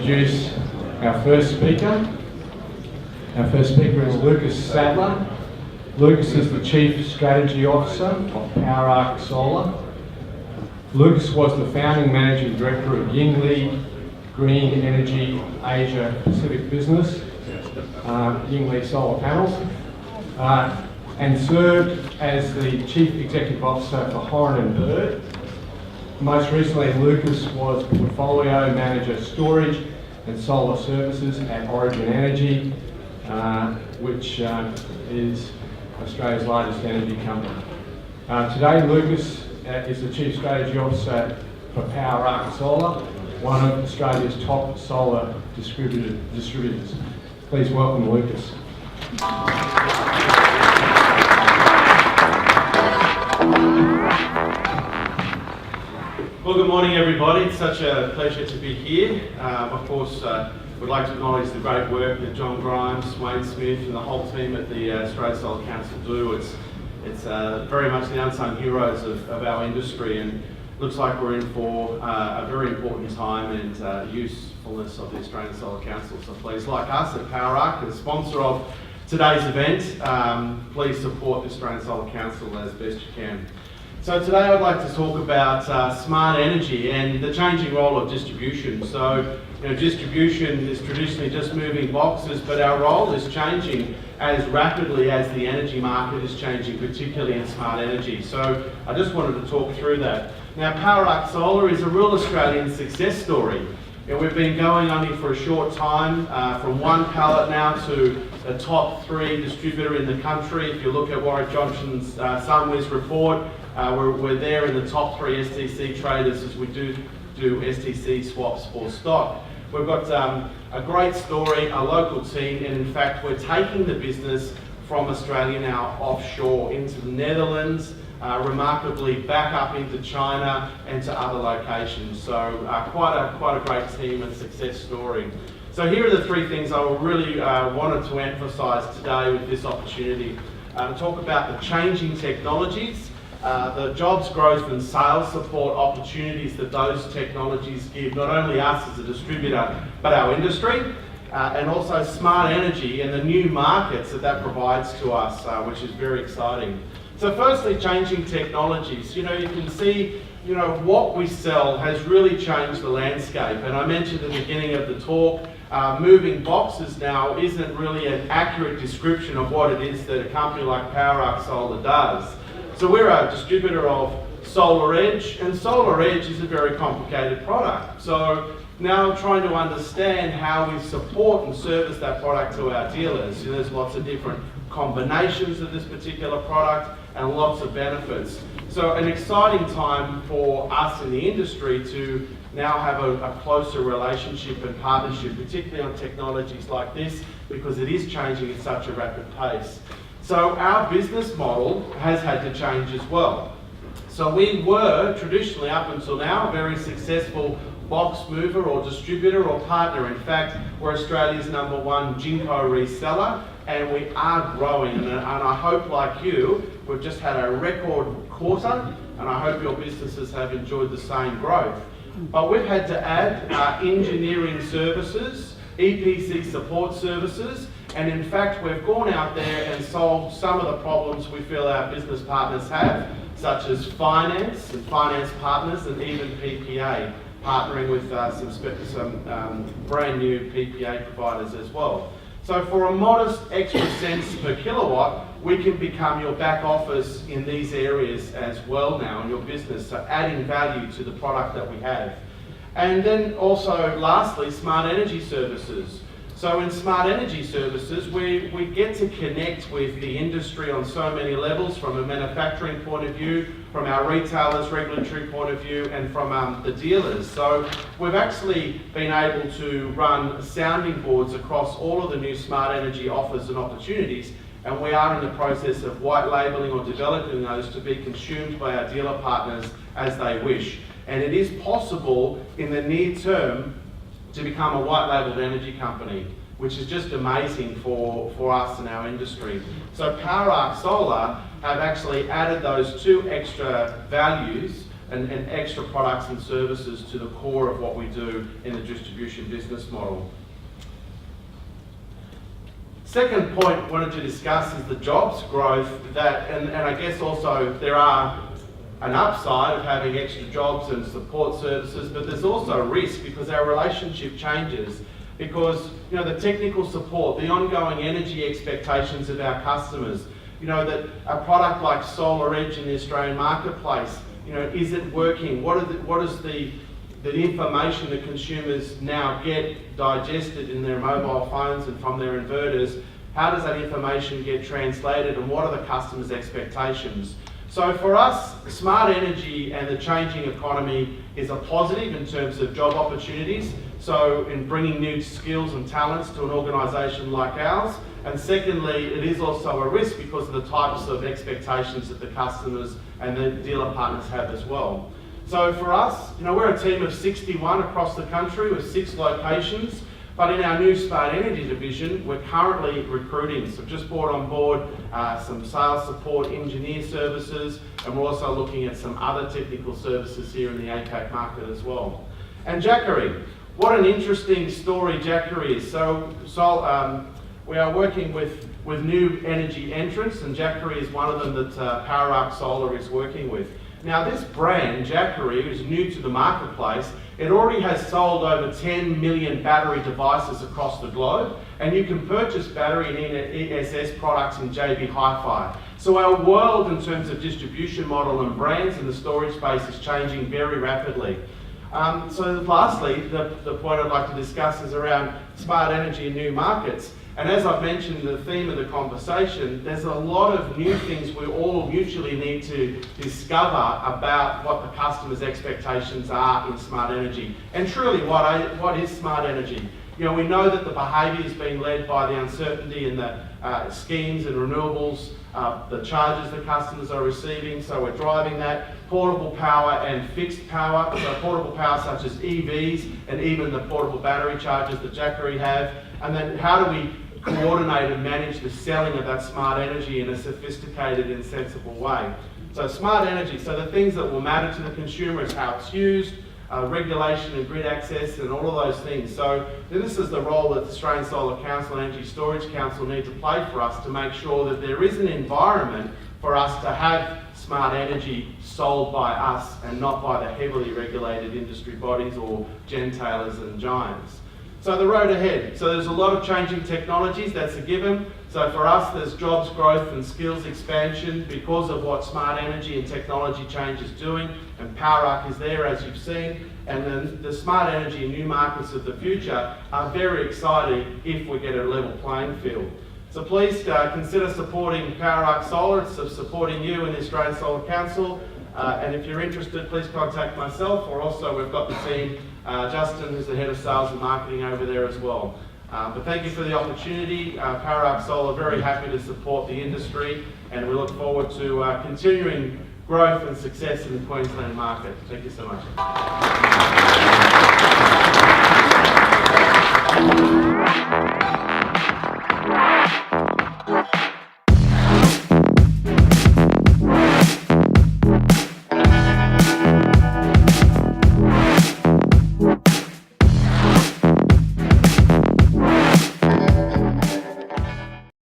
introduce our first speaker. Our first speaker is Lucas Sadler. Lucas is the Chief Strategy Officer of Powerark Solar. Lucas was the founding Managing Director of Yingli Green Energy Asia Pacific Business, Yingli Solar Panels, and served as the Chief Executive Officer for Horan & Bird. Most recently, Lucas was Portfolio Manager Storage and Solar Services at Origin Energy, which is Australia's largest energy company. Today, Lucas is the Chief Strategy Officer for Powerark Solar, one of Australia's top solar distributors. Please welcome Lucas. Well, good morning, everybody. It's such a pleasure to be here. Of course, we'd like to acknowledge the great work that John Grimes, Wayne Smith, and the whole team at the Australian Solar Council do. It's very much the unsung heroes of our industry, and looks like we're in for a very important time and usefulness of the Australian Solar Council. So please, like us at Powerark, the sponsor of today's event, please support the Australian Solar Council as best you can. So today I'd like to talk about smart energy and the changing role of distribution. So, distribution is traditionally just moving boxes, but our role is changing as rapidly as the energy market is changing, particularly in smart energy. So I just wanted to talk through that. Now, Powerark Solar is a real Australian success story. We've been going only for a short time, from one pallet now to the top 3 distributor in the country. If you look at Warwick Johnson's Sunwiz report, we're there in the top 3 STC traders as we do STC swaps for stock. We've got a great story, a local team, and in fact we're taking the business from Australia now offshore into the Netherlands, remarkably back up into China and to other locations. So quite a great team and success story. So here are the 3 things I really wanted to emphasise today with this opportunity. To talk about the changing technologies, the jobs growth and sales support opportunities that those technologies give not only us as a distributor but our industry, and also smart energy and the new markets that provides to us, which is very exciting. So firstly, changing technologies. You can see what we sell has really changed the landscape, and I mentioned at the beginning of the talk, moving boxes now isn't really an accurate description of what it is that a company like Powerark Solar does. So we're a distributor of Solar Edge, and Solar Edge is a very complicated product. So now trying to understand how we support and service that product to our dealers. There's lots of different combinations of this particular product and lots of benefits. So an exciting time for us in the industry to now have a closer relationship and partnership, particularly on technologies like this, because it is changing at such a rapid pace. So our business model has had to change as well. So we were traditionally, up until now, a very successful box mover or distributor or partner. In fact, we're Australia's #1 Jinko reseller, and we are growing. And I hope, like you, we've just had a record quarter, and I hope your businesses have enjoyed the same growth. But we've had to add engineering services, EPC support services, and in fact we've gone out there and solved some of the problems we feel our business partners have, such as finance and finance partners, and even PPA, partnering with some brand new PPA providers as well. So for a modest extra cents per kilowatt, we can become your back office in these areas as well now in your business, so adding value to the product that we have. And then also, lastly, smart energy services. So in smart energy services, we get to connect with the industry on so many levels, from a manufacturing point of view, from our retailers' regulatory point of view, and from the dealers. So we've actually been able to run sounding boards across all of the new smart energy offers and opportunities, and we are in the process of white labelling or developing those to be consumed by our dealer partners as they wish. And it is possible in the near term to become a white labelled energy company, which is just amazing for us and our industry. So Powerark Solar have actually added those 2 extra values and extra products and services to the core of what we do in the distribution business model. Second point I wanted to discuss is the jobs growth and I guess also there are an upside of having extra jobs and support services, but there's also a risk because our relationship changes because the technical support, the ongoing energy expectations of our customers, that a product like Solar Edge in the Australian marketplace, is it working? What is the information that consumers now get digested in their mobile phones and from their inverters? How does that information get translated and what are the customers' expectations? So for us, smart energy and the changing economy is a positive in terms of job opportunities. So in bringing new skills and talents to an organisation like ours. And secondly, it is also a risk because of the types of expectations that the customers and the dealer partners have as well. So for us, we're a team of 61 across the country with 6 locations. But in our new Smart Energy division, we're currently recruiting. So we've just brought on board some sales support engineer services, and we're also looking at some other technical services here in the APAC market as well. And Jackery, what an interesting story Jackery is. So we are working with new energy entrants, and Jackery is one of them that Powerark Solar is working with. Now this brand, Jackery, is new to the marketplace. It already has sold over 10 million battery devices across the globe, and you can purchase battery and ESS products in JB Hi-Fi. So our world in terms of distribution model and brands in the storage space is changing very rapidly. So lastly, the point I'd like to discuss is around smart energy and new markets. And as I've mentioned, the theme of the conversation, there's a lot of new things we all mutually need to discover about what the customer's expectations are in smart energy. And truly, what is smart energy? We know that the behaviour is being led by the uncertainty in the schemes and renewables, the charges the customers are receiving, so we're driving that. Portable power and fixed power, so portable power such as EVs and even the portable battery chargers that Jackery have. And then how do we coordinate and manage the selling of that smart energy in a sophisticated and sensible way? So smart energy, so the things that will matter to the consumer is how it's used, regulation and grid access and all of those things. So this is the role that the Australian Solar Council and Energy Storage Council need to play for us to make sure that there is an environment for us to have smart energy sold by us and not by the heavily regulated industry bodies or gentailers and giants. So the road ahead. So there's a lot of changing technologies, that's a given. So for us, there's jobs growth and skills expansion because of what smart energy and technology change is doing. And Powerark is there, as you've seen. And then the smart energy and new markets of the future are very exciting if we get a level playing field. So please consider supporting Powerark Solar. It's supporting you and the Australian Solar Council. And if you're interested, please contact myself, or also we've got the team, Justin, who's the head of sales and marketing over there as well. But thank you for the opportunity. Powerark Solar, very happy to support the industry, and we look forward to continuing growth and success in the Queensland market. Thank you so much.